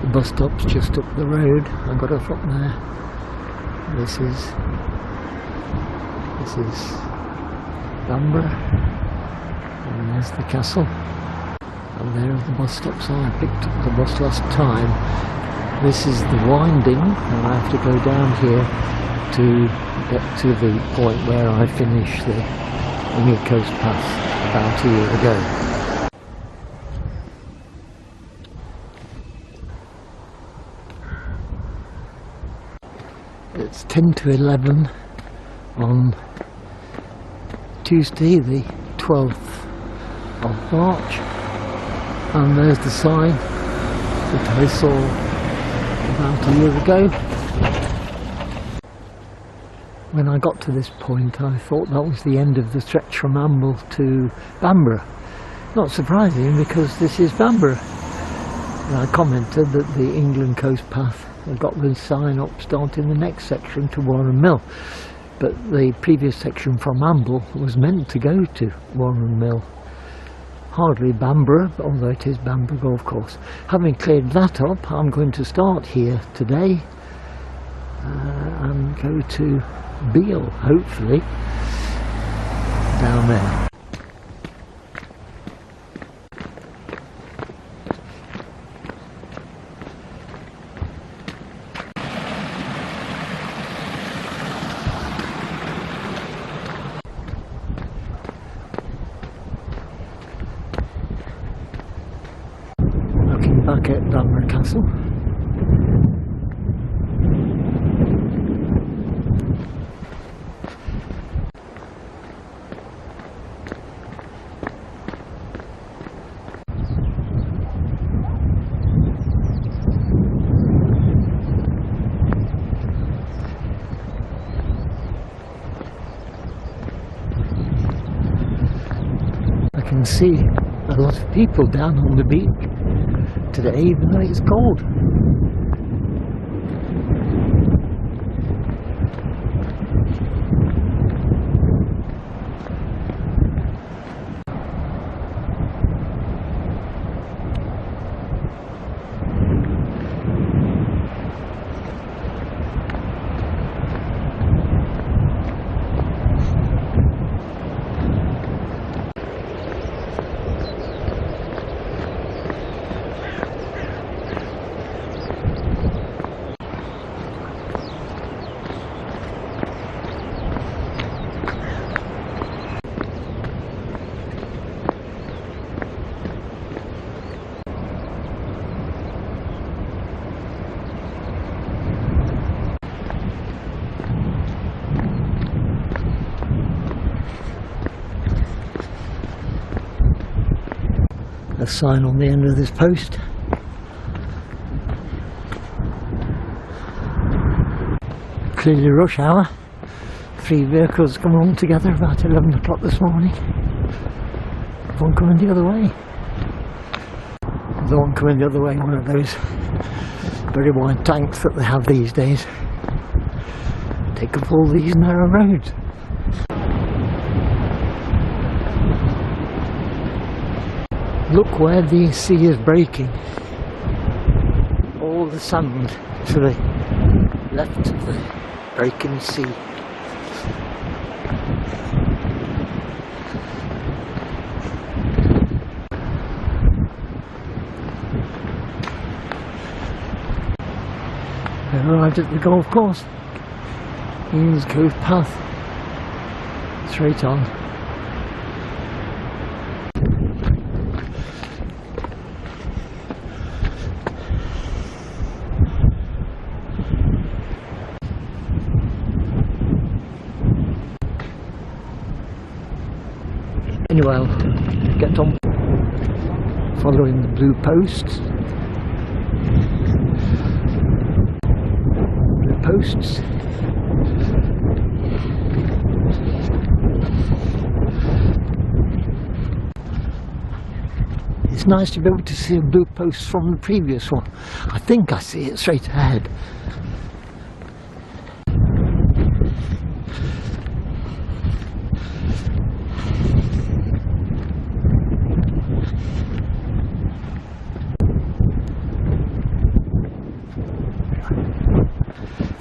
The bus stop's just up the road. I got off up there. This is Bamburgh, and there's the castle. And there are the bus stops. I picked up the bus last time. This is the winding, and I have to go down here to get to the point where I finished the New Coast Path about a year ago. It's 10 to 11 on Tuesday the 12th of March, and there's the sign that I saw about a year ago. When I got to this point, I thought that was the end of the stretch from Amble to Bamburgh. Not surprising, because this is Bamburgh. And I commented that the England Coast Path had got the sign up starting the next section to Warren Mill, but the previous section from Amble was meant to go to Warren Mill. Hardly Bamburgh, although it is Bamburgh Golf Course. Having cleared that up, I'm going to start here today and go to Beale, hopefully, down there. Looking back at Bamburgh Castle. I can see a lot of people down on the beach today, even though it's cold. A sign on the end of this post. Clearly rush hour. 3 vehicles come along together about 11 o'clock this morning. One coming the other way. The one coming the other way, one of those very wide tanks that they have these days. Take up all these narrow roads. Look where the sea is breaking. All the sand to the left of the breaking sea. I arrived at the golf course. England's Coast Path. Straight on. Anyway, I'll get on following the blue posts. Blue posts. It's nice to be able to see a blue post from the previous one. I think I see it straight ahead.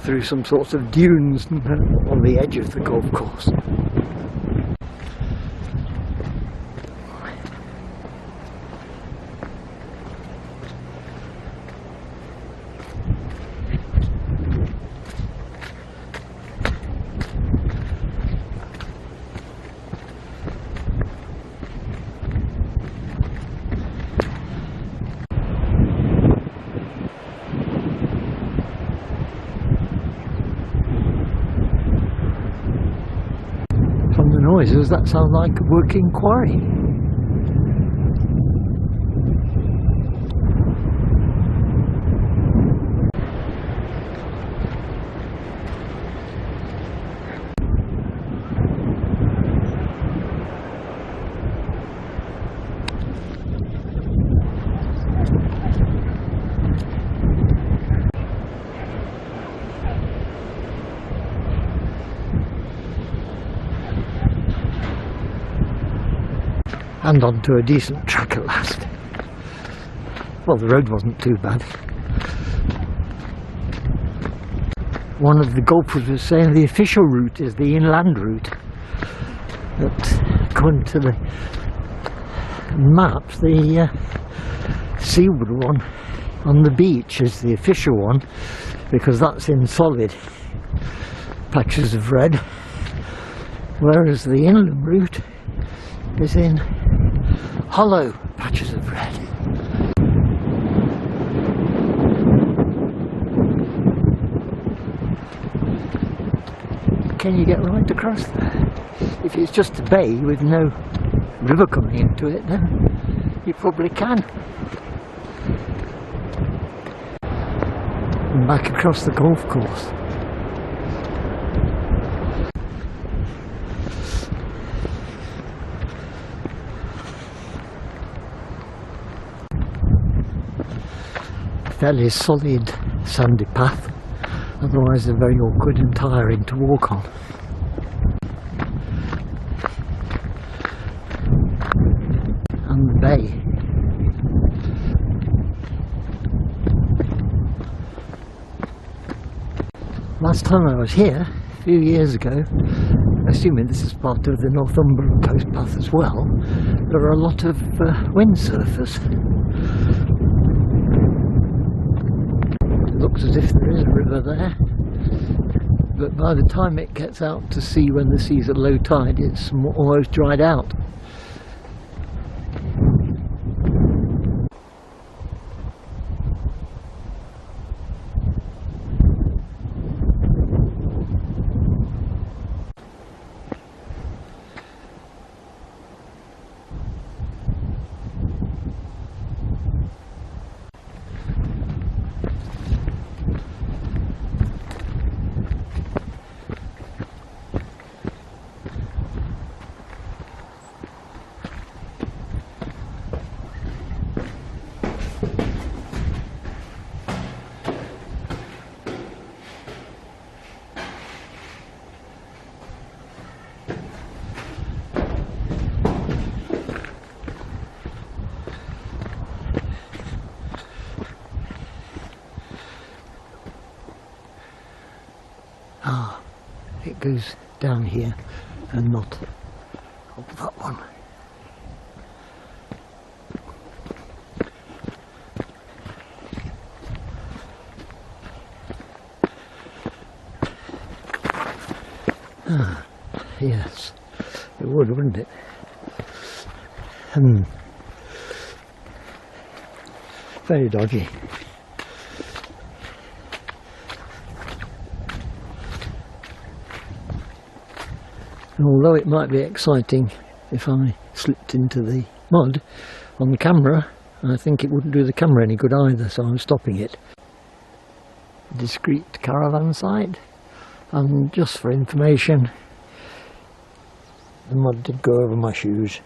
through some sorts of dunes on the edge of the golf course. From the noises, that sounds like a working quarry. And onto a decent track at last. Well, the road wasn't too bad. One of the golfers was saying the official route is the inland route. But according to the maps, the seaward one on the beach is the official one, because that's in solid patches of red, whereas the inland route is in hollow patches of red. Can you get right across there? If it's just a bay with no river coming into it, then you probably can. And back across the golf course. Fairly solid sandy path, otherwise they're very awkward and tiring to walk on. And the bay. Last time I was here, a few years ago, assuming this is part of the Northumberland coast path as well, there are a lot of windsurfers. Looks as if there is a river there, but by the time it gets out to sea when the sea's at low tide, it's almost dried out. Ah, it goes down here and not up that one. Ah, yes, it would, wouldn't it? Very dodgy. And although it might be exciting if I slipped into the mud on the camera, I think it wouldn't do the camera any good either, so I'm stopping it. A discreet caravan site, and just for information, the mud did go over my shoes.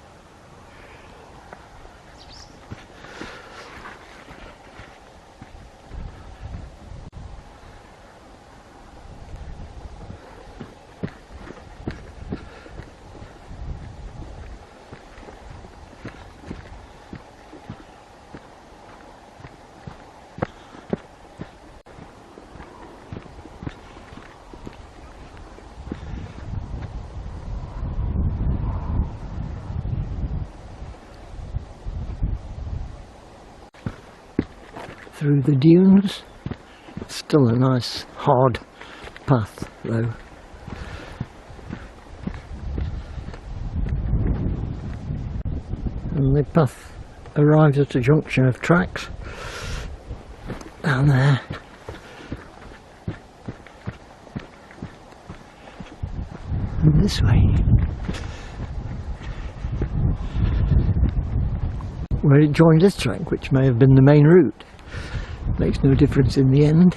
through the dunes. Still a nice hard path though. And the path arrives at a junction of tracks down there. And this way, where it joined this track, which may have been the main route. Makes no difference in the end.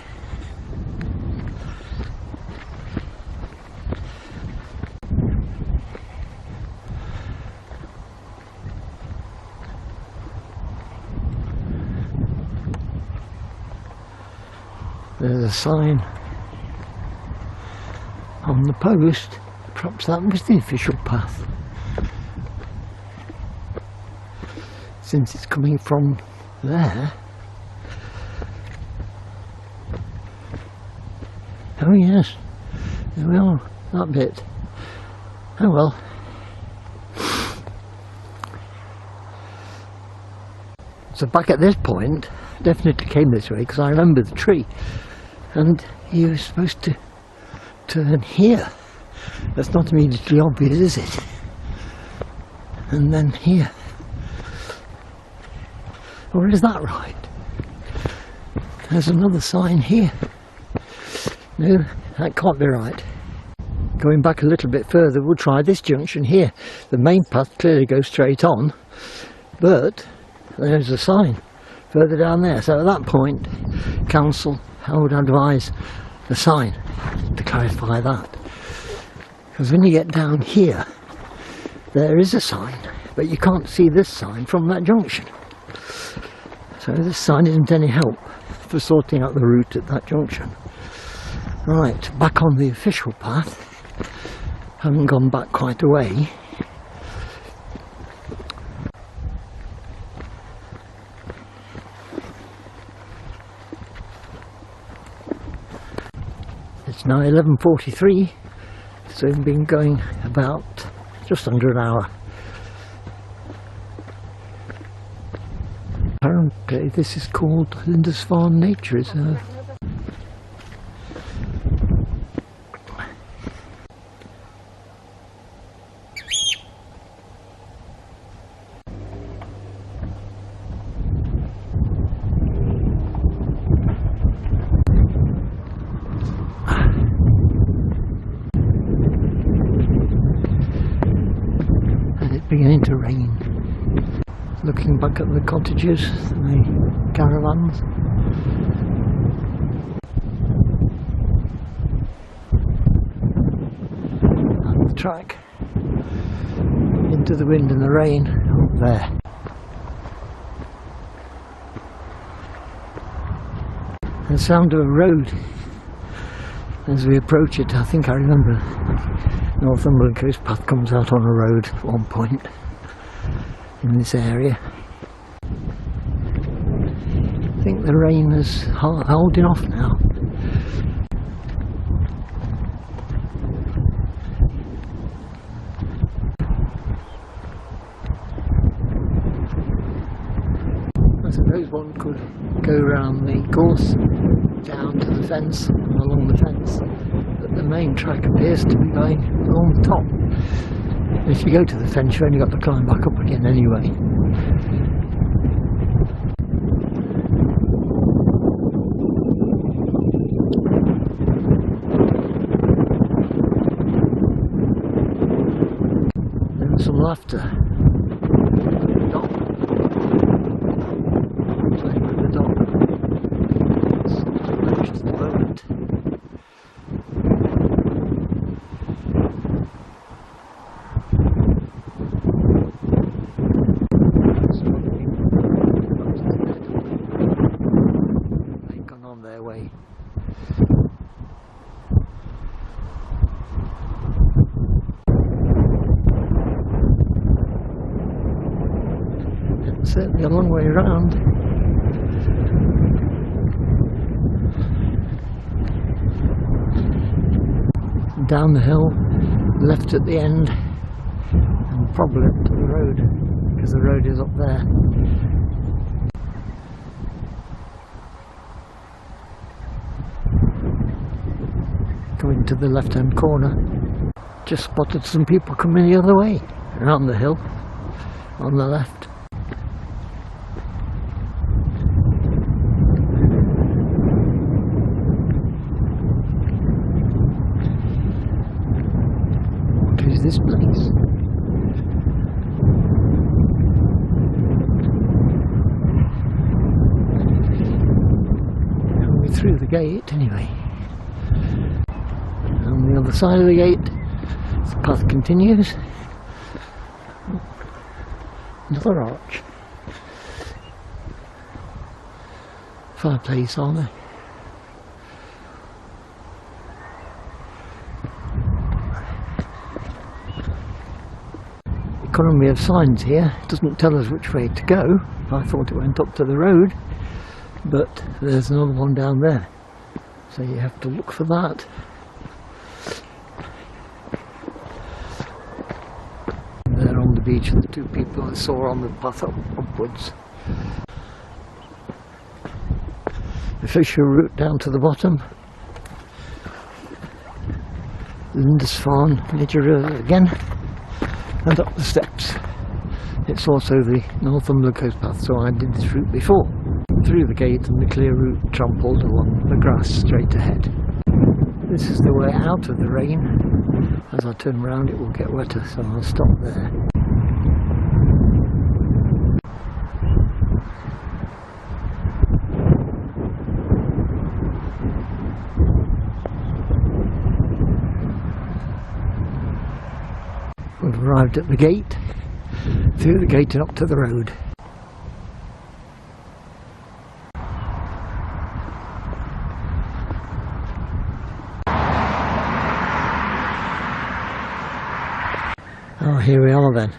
There's a sign on the post. Perhaps that was the official path, since it's coming from there. Oh yes, there we are, that bit. Oh well. So back at this point, definitely came this way because I remember the tree, and he was supposed to turn here. That's not immediately obvious, is it? And then here. Or is that right? There's another sign here. No, that can't be right. Going back a little bit further, we'll try this junction here. The main path clearly goes straight on, but there's a sign further down there. So at that point, council, I would advise the sign to clarify that. Because when you get down here, there is a sign, but you can't see this sign from that junction. So this sign isn't any help for sorting out the route at that junction. Right, back on the official path. Haven't gone back quite a way. It's now 11:43, so we've been going about just under an hour. Apparently this is called Lindisfarne Nature Reserve. Beginning to rain. Looking back at the cottages, the caravans. And the track into the wind and the rain up there. The sound of a road as we approach it. I think I remember Northumberland Coast Path comes out on a road at one point in this area. I think the rain is holding off now. I suppose one could go around the course down to the fence and along the fence, but the main track appears to be going along the top. And if you go to the fence, you've only got to climb back up again anyway. Then some laughter. Dog. Playing with the dog. It's approached at the moment. They've gone on their way. It's certainly a long way around. Down the hill, left at the end, and probably up to the road, because the road is up there. going to the left hand corner. Just spotted some people coming the other way, around the hill, on the left. What is this place? We're through the gate anyway. On the other side of the gate, the path continues. Another arch. Fireplace, aren't they? Economy of signs here. It doesn't tell us which way to go. I thought it went up to the road, but there's another one down there. So you have to look for that. There on the beach are the two people I saw on the path upwards. Official route down to the bottom. Lindisfarne Nature Reserve again, and up the steps. It's also the Northumberland Coast Path, so I did this route before. Through the gate and the clear route trampled along the grass straight ahead. This is the way out of the rain. As I turn around it will get wetter, so I'll stop there. We've arrived at the gate, through the gate and up to the road. Oh, here we are then.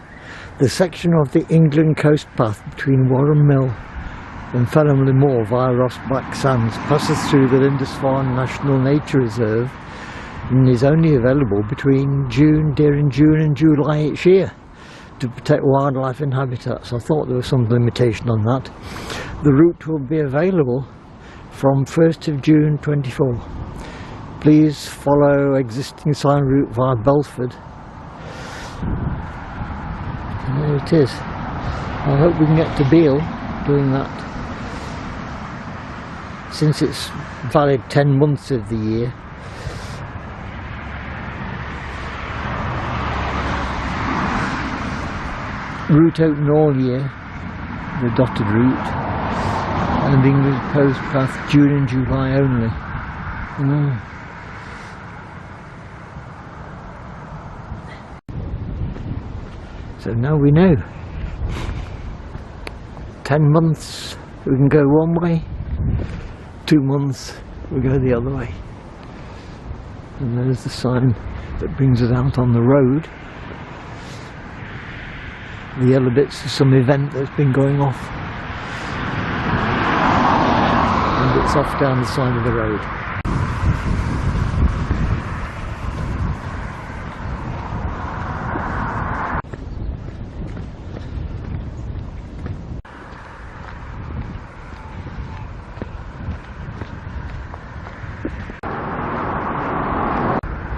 The section of the England Coast Path between Warren Mill and Felhamley Moor via Ross Black Sands passes through the Lindisfarne National Nature Reserve and is only available between June and July each year to protect wildlife and habitats. I thought there was some limitation on that. The route will be available from 1st of June 24. Please follow existing sign route via Belford. And there it is. I hope we can get to Beale doing that. Since it's valid 10 months of the year. Route open all year, the dotted route, and English Coast Path June and July only. So now we know. 10 months we can go one way, 2 months we go the other way. And there's the sign that brings us out on the road. The yellow bits are some event that's been going off. And it's off down the side of the road.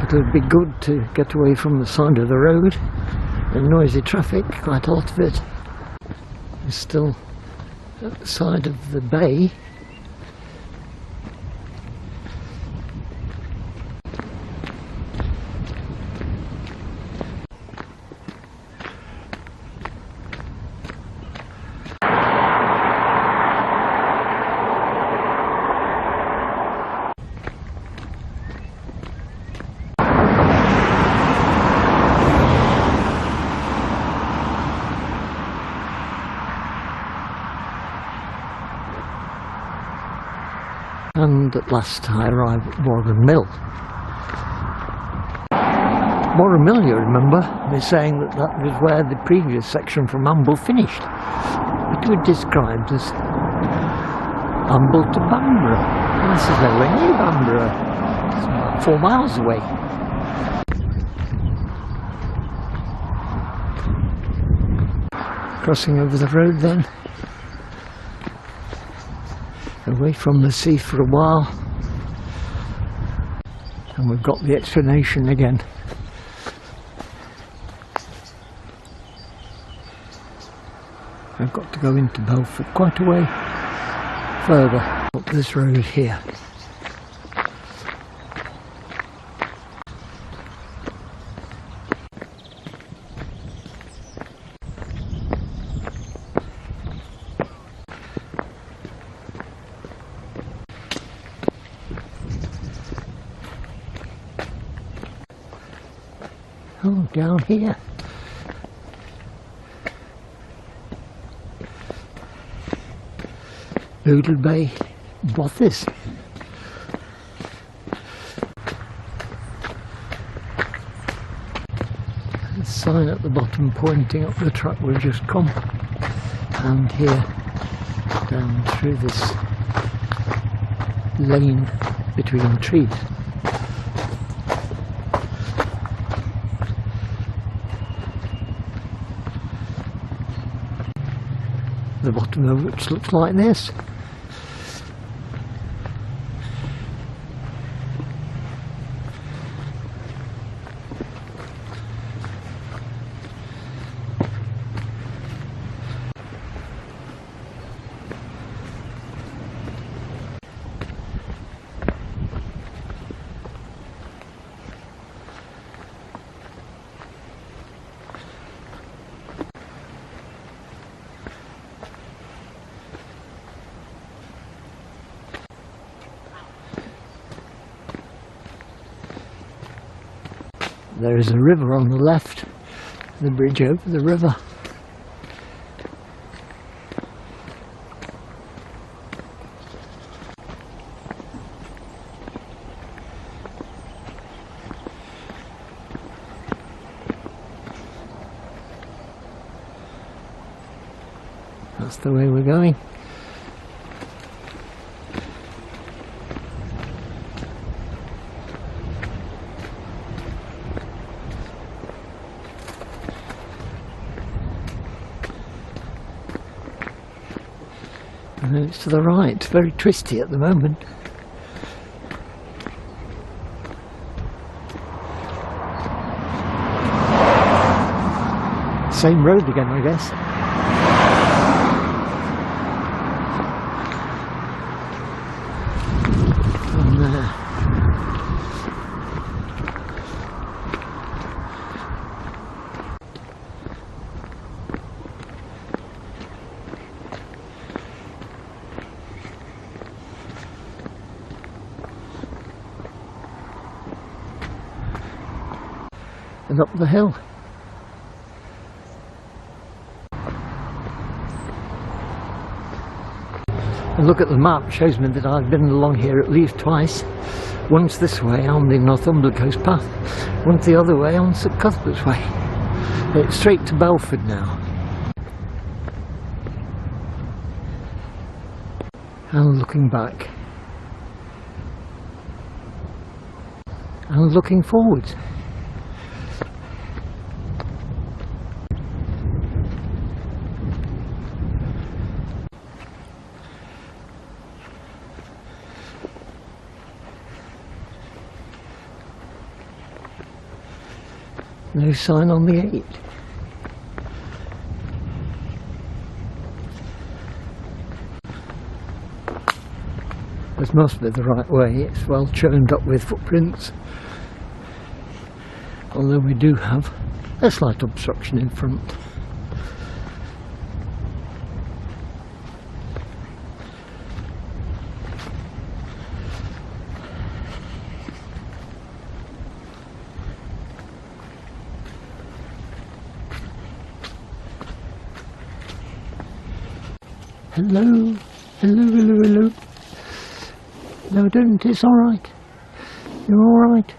But it would be good to get away from the side of the road and noisy traffic. Quite a lot of it is still at the side of the bay. And at last I arrive at Warren Mill. Warren Mill, you remember, is saying that that was where the previous section from Amble finished. It was described as Amble to Bamburgh. And this is nowhere near Bamburgh. It's about 4 miles away. Crossing over the road then. Away from the sea for a while, And we've got the explanation again. I've got to go into Belford quite a way further up this road here. Oh, down here. Boodle Bay Bothes. A sign at the bottom pointing up the track we've just come. And here, down through this lane between trees. The bottom of which looks like this. There is a river on the left, the bridge over the river. That's the way we're going. And it's to the right, it's very twisty at the moment. Same road again, I guess. And and up the hill. And look at the map, shows me that I've been along here at least twice. Once this way on the Northumberland Coast Path, once the other way on St Cuthbert's Way. It's straight to Belford now. And looking back. And looking forwards. No sign on the 8. This must be the right way, it's well churned up with footprints. Although we do have a slight obstruction in front. Hello, hello, hello, hello. No, don't, it's alright. You're alright.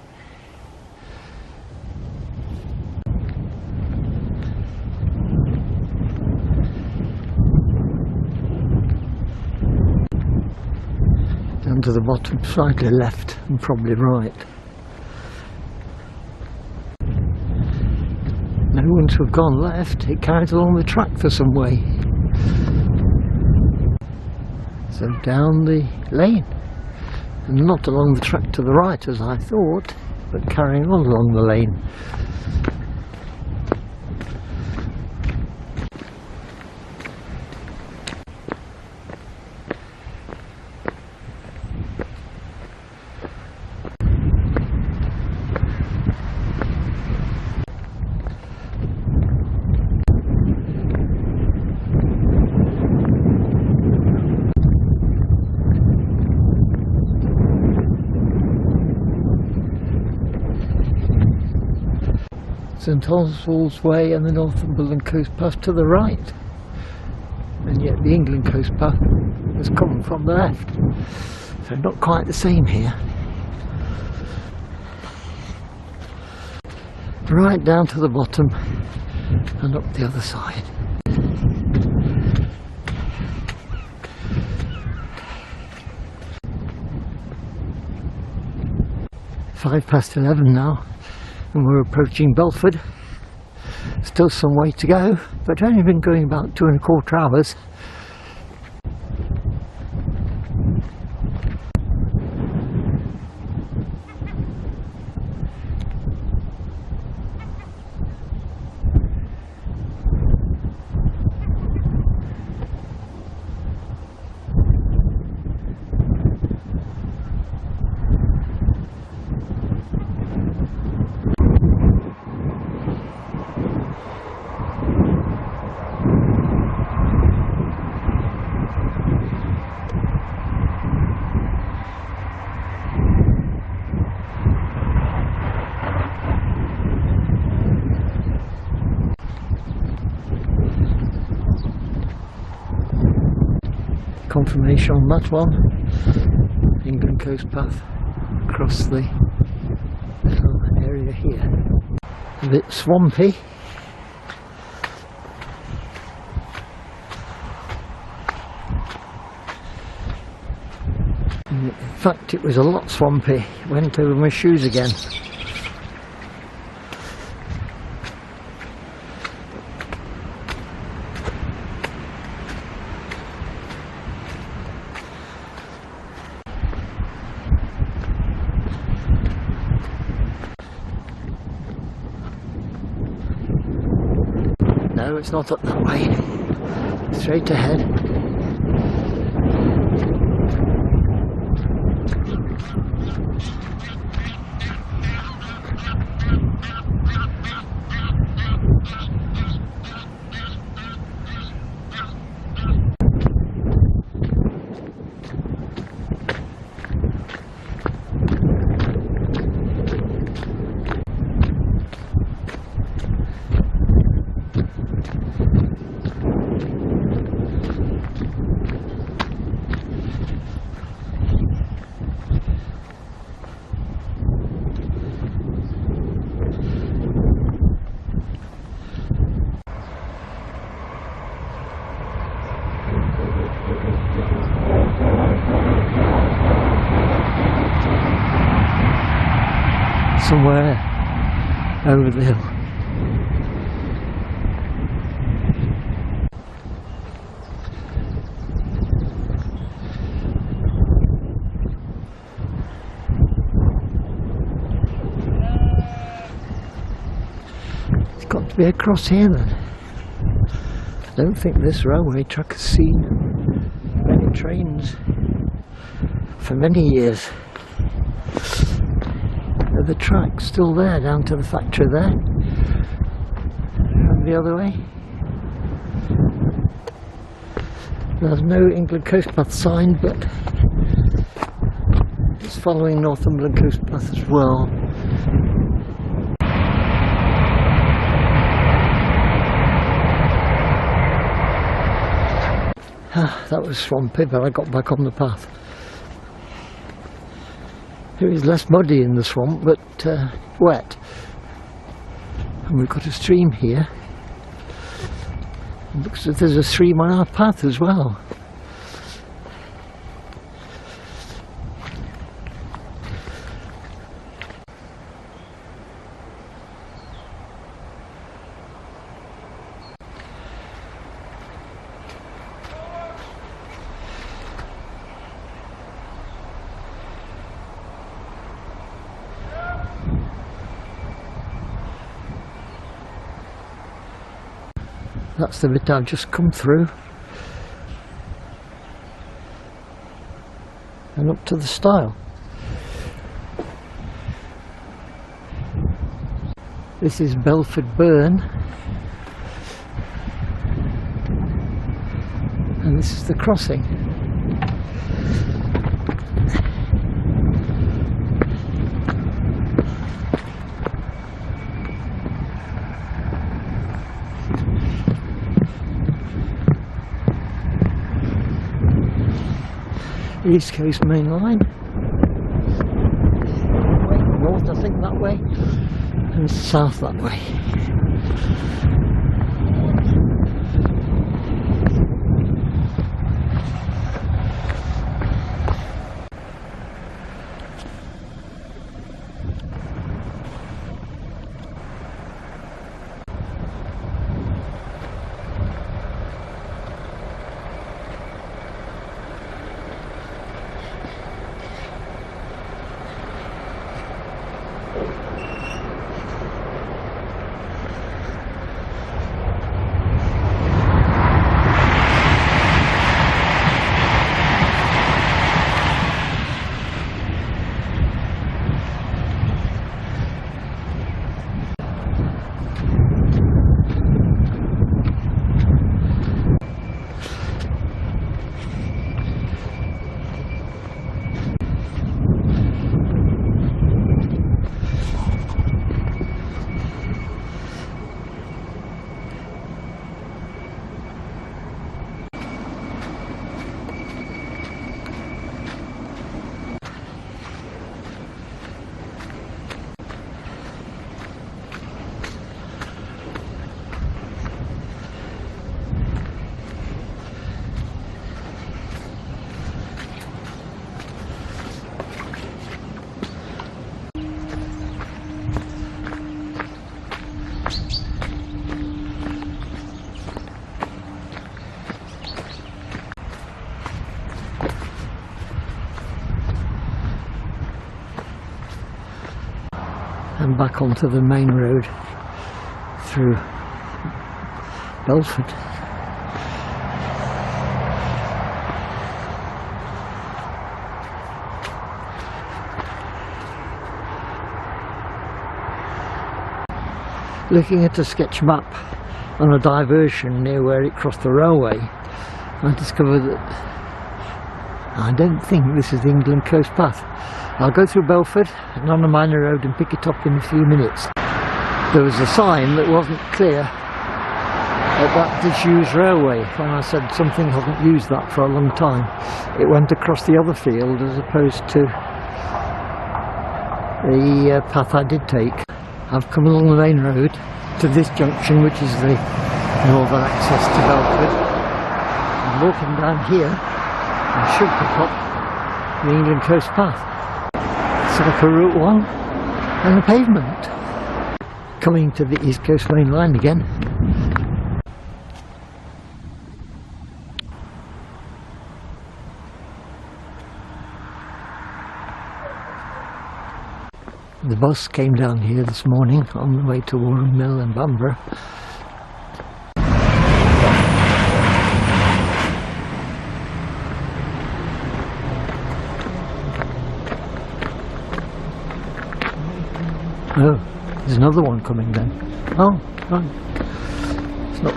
Down to the bottom, slightly left and probably right. Now once we've gone left, it carries along the track for some way. So down the lane not along the track to the right as I thought, but carrying on along the lane. St Oswald's Way and the Northumberland Coast Path to the right, and yet the England Coast Path has come from the left, so not quite the same here. Right down to the bottom and up the other side. £11 now, and we're approaching Belford. Still some way to go, but only been going about 2¼ hours. Confirmation on that one. England Coast Path across the little area here. A bit swampy. In fact, it was a lot swampy. Went over my shoes again. No, it's not up that way. Straight ahead. Somewhere over the hill. It's got to be across here then. I don't think this railway track has seen many trains for many years. The track's still there down to the factory there, and the other way. There's no England Coast Path sign, but it's following Northumberland Coast Path as well. That was swampy, but I got back on the path. It was less muddy in the swamp, but wet. And we've got a stream here. It looks as if there's a 3-mile path as well. That's the bit I've just come through. And up to the stile. This is Belford Burn. And this is the crossing. East Coast Main Line. North, I think, that way, and south that way. And back onto the main road through Belford. Looking at a sketch map on a diversion near where it crossed the railway, I discovered that I don't think this is the England Coast Path. I'll go through Belford and on a minor road and pick it up in a few minutes. There was a sign that wasn't clear at that disused railway when I said something hasn't used that for a long time. It went across the other field as opposed to the path I did take. I've come along the main road to this junction, which is the northern access to Belford. I'm walking down here and should pick up the England Coast Path. It's like a Route 1 and a pavement. Coming to the East Coast Main Line again. The bus came down here this morning on the way to Warren Mill and Bamburgh. Oh, there's another one coming then. Oh, right. It's not.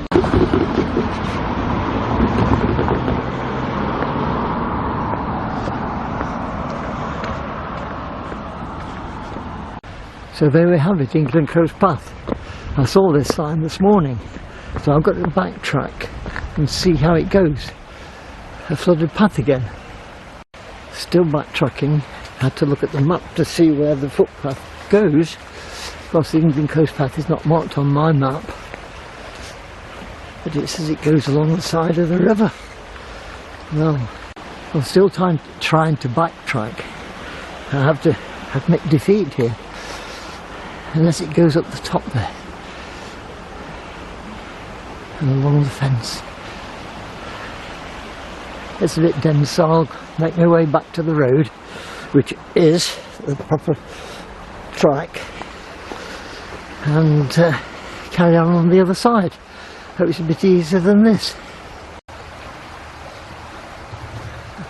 So there we have it, England Coast Path. I saw this sign this morning, so I've got to backtrack and see how it goes. A flooded path again. Still backtracking, had to look at the map to see where the footpath goes. Of course the England Coast Path is not marked on my map, but it says it goes along the side of the river. Well, I'm still trying to backtrack. I have to admit defeat here. Unless it goes up the top there and along the fence. It's a bit dense, so I'll make my way back to the road, which is the proper track, and carry on the other side. Hope it's a bit easier than this.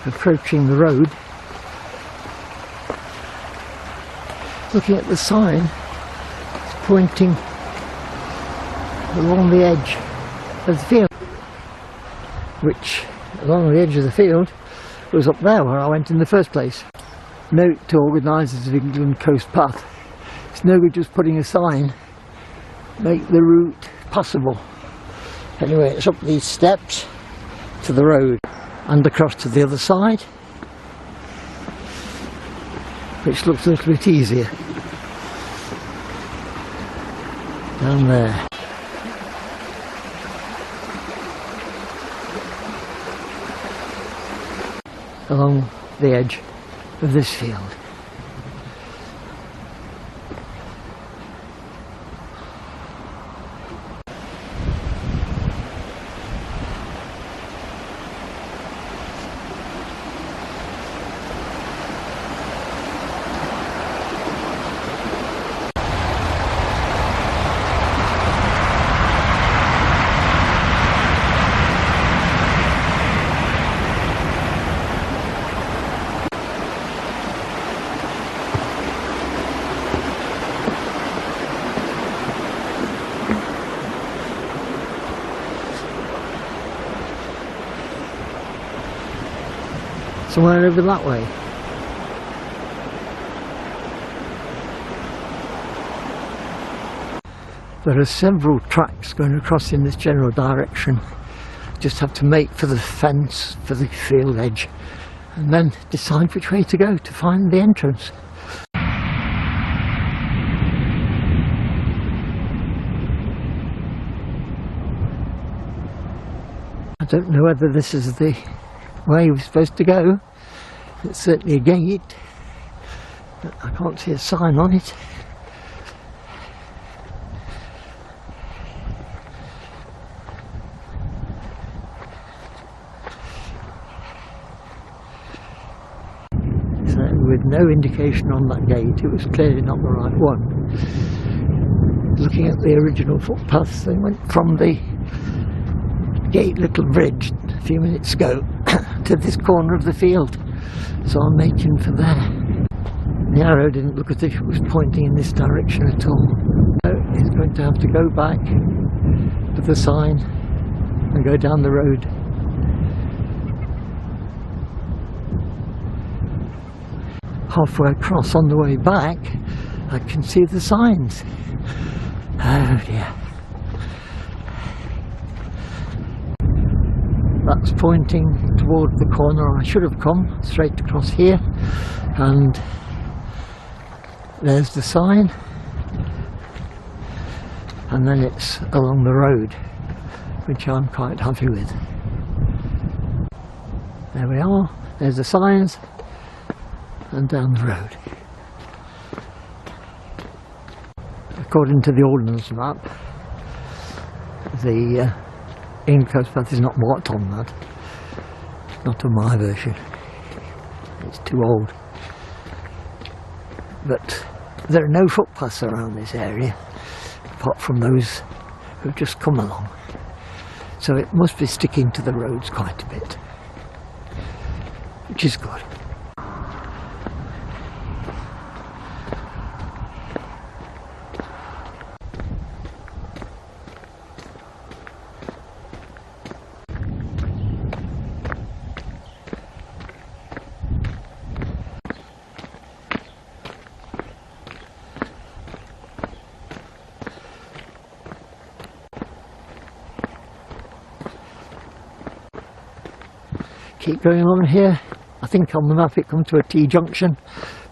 Approaching the road, looking at the sign, it's pointing along the edge of the field, which along the edge of the field was up there where I went in the first place. Note to organisers of England Coast Path, it's no good just putting a sign, make the route passable. Anyway, it's up these steps to the road and across to the other side, which looks a little bit easier. Down there. Along the edge of this field. Somewhere over that way. There are several tracks going across in this general direction. Just have to make for the fence, for the field edge, and then decide which way to go to find the entrance. I don't know whether this is the way we're supposed to go. It's certainly a gate, but I can't see a sign on it. So with no indication on that gate, it was clearly not the right one. Looking at the original footpaths, they went from the gate little bridge a few minutes ago to this corner of the field, so I'm making for there. The arrow didn't look as if it was pointing in this direction at all. So it's going to have to go back to the sign and go down the road. Halfway across on the way back I can see the signs. Oh dear. That's pointing toward the corner I should have come, straight across here, and there's the sign, and then it's along the road, which I'm quite happy with. There we are, there's the signs, and down the road. According to the ordnance map, the England Coast Path is not marked on that. Not on my version. It's too old. But there are no footpaths around this area, apart from those who've just come along. So it must be sticking to the roads quite a bit, which is good. Keep going along here. I think on the map it comes to a T-junction.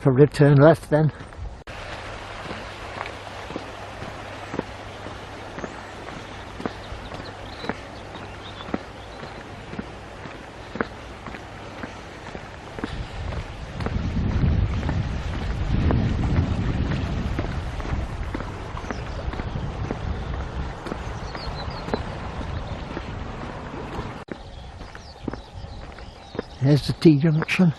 Probably turn left then. There's the T-junction.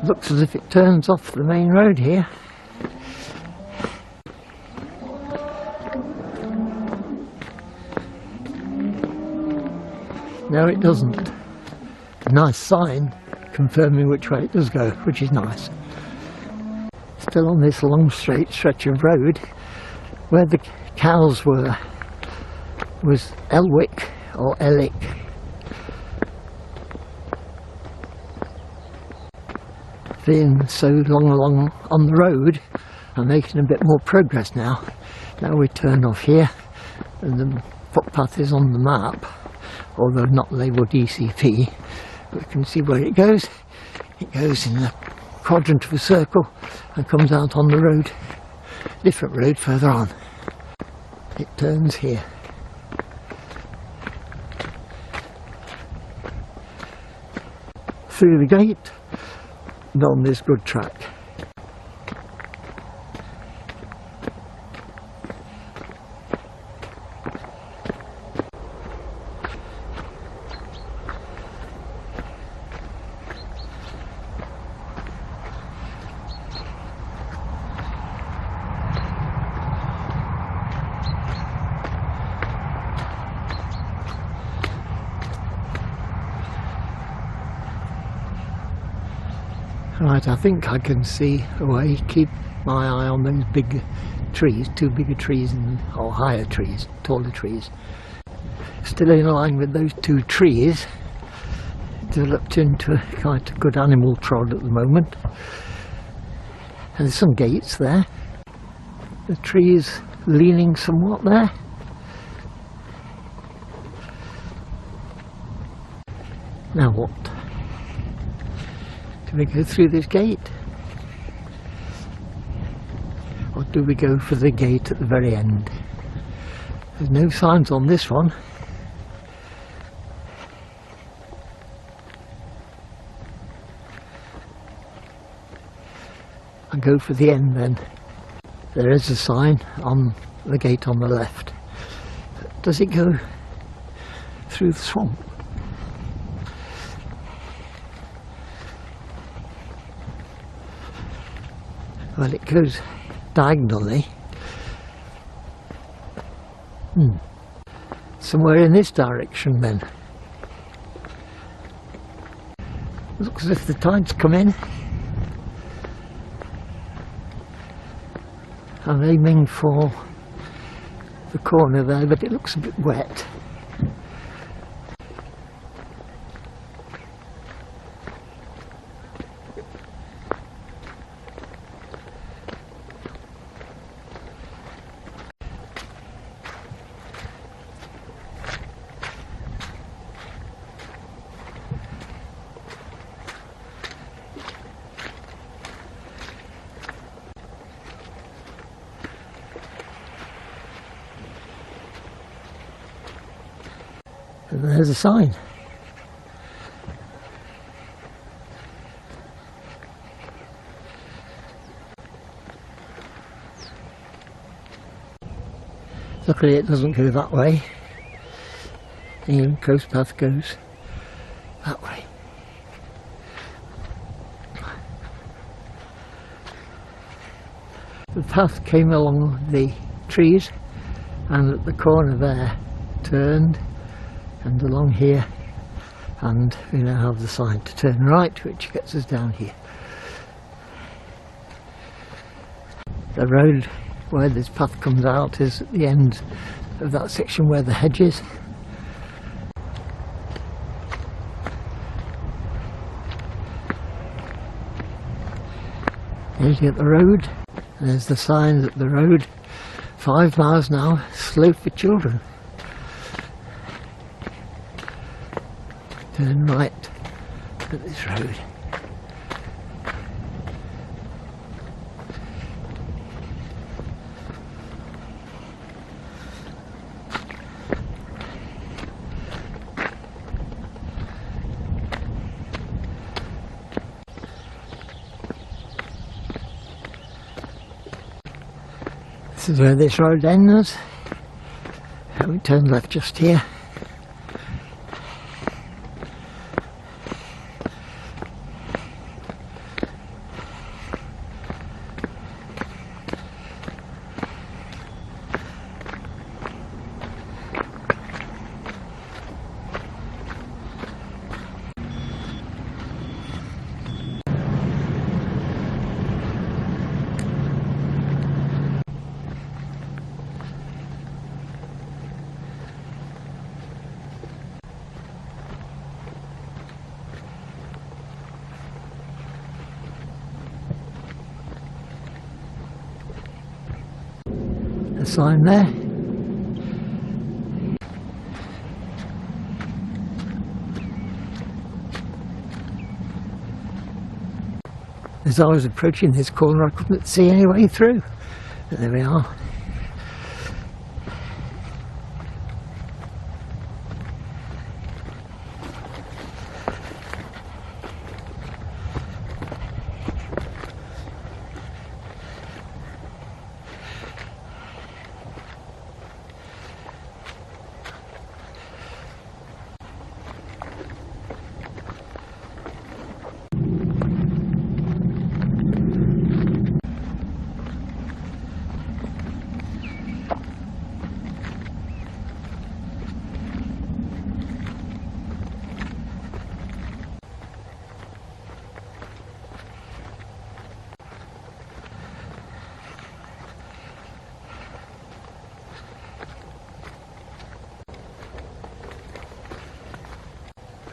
Looks as if it turns off the main road here. No, it doesn't. A nice sign confirming which way it does go, which is nice. Still on this long straight stretch of road where the cows were was Elwick or Ellick. Being so long along on the road, I'm making a bit more progress now. Now we turn off here and the footpath is on the map, although not labelled ECP. We can see where it goes. It goes in the quadrant of a circle and comes out on the road, different road further on. It turns here. Through the gate and on this good track. Right, I think I can see a way to keep my eye on those big trees, two bigger trees or higher trees, taller trees. Still in line with those two trees, developed into quite a good animal trod at the moment. And there's some gates there. The trees leaning somewhat there. Now what? Do we go through this gate? Or do we go for the gate at the very end? There's no signs on this one. I'll go for the end then. There is a sign on the gate on the left. Does it go through the swamp? Well, it goes diagonally. Somewhere in this direction then. Looks as if the tide's come in. I'm aiming for the corner there, but it looks a bit wet. And there's a sign. Luckily it doesn't go that way. The coast path goes that way. The path came along the trees and at the corner there turned and along here, and we now have the sign to turn right, which gets us down here. The road where this path comes out is at the end of that section where the hedge is. Here's you get the road. There's the sign that the road 5 miles an hour, slow for children. Turn right at this road. This is where this road ends. We turn left just here. sign there. As I was approaching this corner, I couldn't see any way through. But there we are.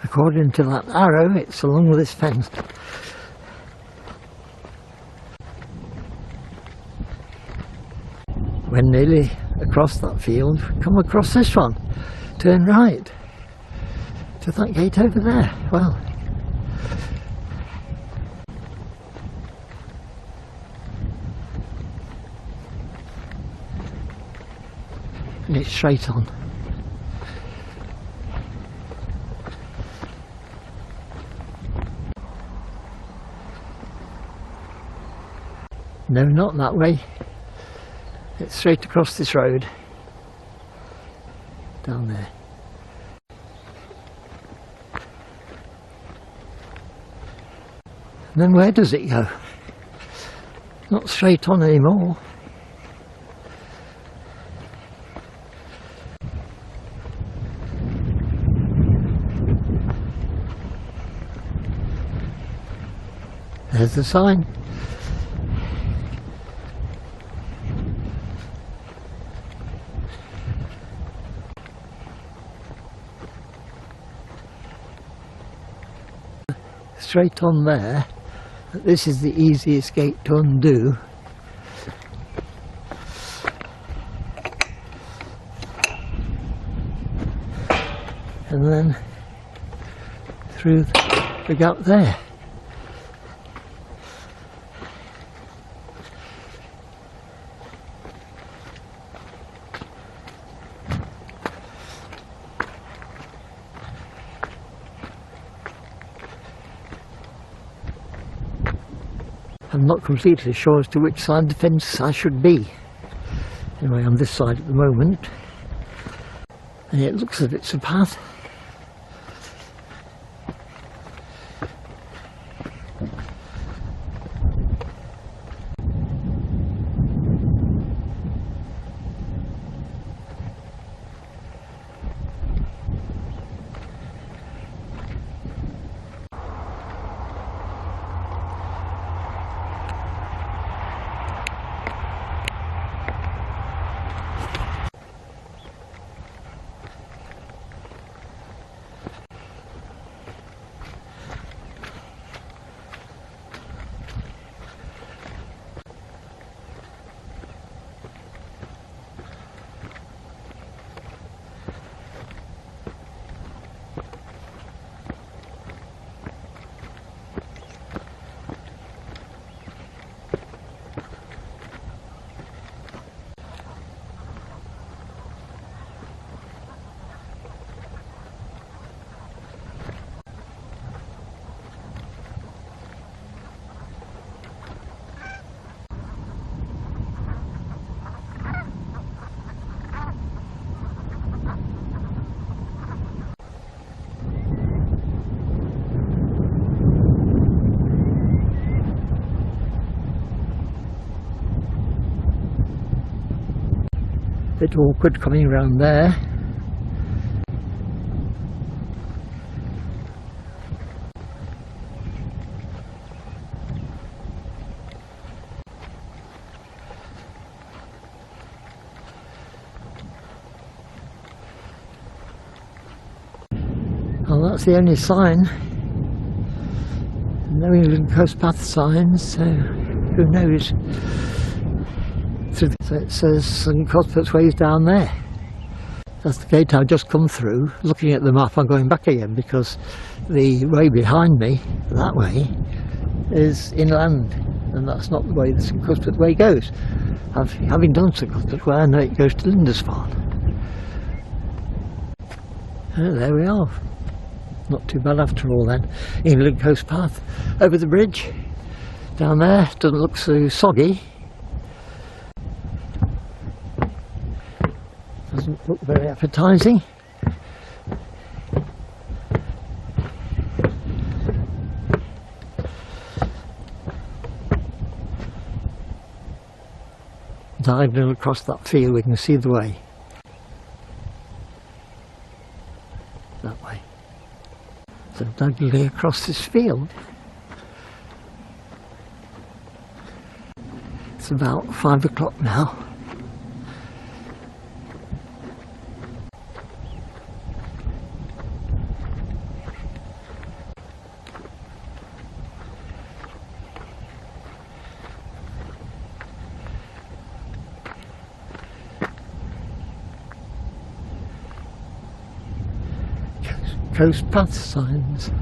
According to that arrow, it's along this fence. When nearly across that field, come across this one, turn right to that gate over there. Well, and it's straight on. No, not that way. It's straight across this road. Down there. And then where does it go? Not straight on anymore. There's the sign. Straight on there, that this is the easiest gate to undo. And then through the gap there. I'm not completely sure as to which side of the fence I should be. Anyway, I'm this side at the moment, and it looks as if it's a path. Bit awkward coming around there. Well, that's the only sign. No England Coast Path signs, so who knows? through. So it says St Cuthbert's Way is down there. That's the gate I've just come through. Looking at the map, I'm going back again because the way behind me, that way, is inland, and that's not the way the St Cuthbert's Way goes. Having done St Cuthbert's Way, I know it goes to Lindisfarne. Oh, there we are. Not too bad after all then. England Coast Path over the bridge. Down there, doesn't look so soggy. Doesn't look very appetising. Diagonal across that field, we can see the way. That way. So diagonally across this field. It's about 5 o'clock now. Coast path signs.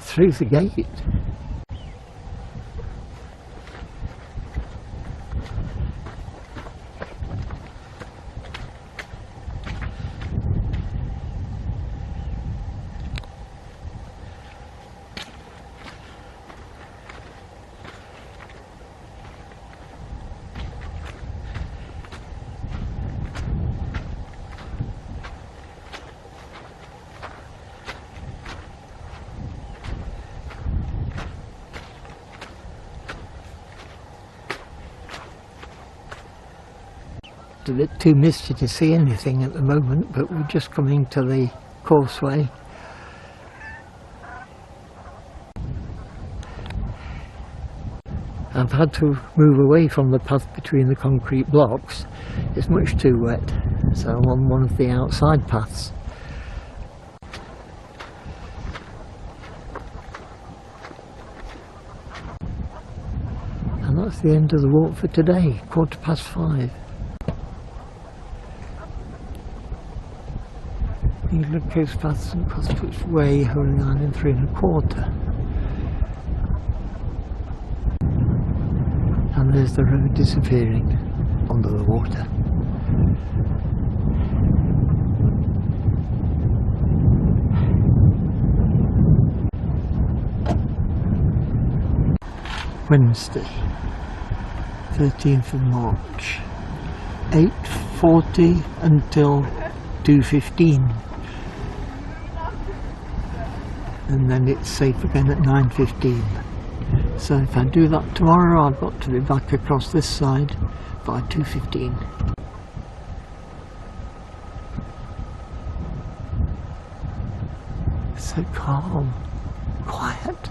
Through the gate. A bit too misty to see anything at the moment, but we're just coming to the Causeway. I've had to move away from the path between the concrete blocks. It's much too wet, so I'm on one of the outside paths. And that's the end of the walk for today, 5:15. England Coast Path St Cuthbert's Way, Holy Island 3 1/4. And there's the road disappearing under the water. Wednesday, 13th of March, 8:40 until 2:15. And then it's safe again at 9:15. So if I do that tomorrow, I've got to be back across this side by 2:15. So calm, quiet.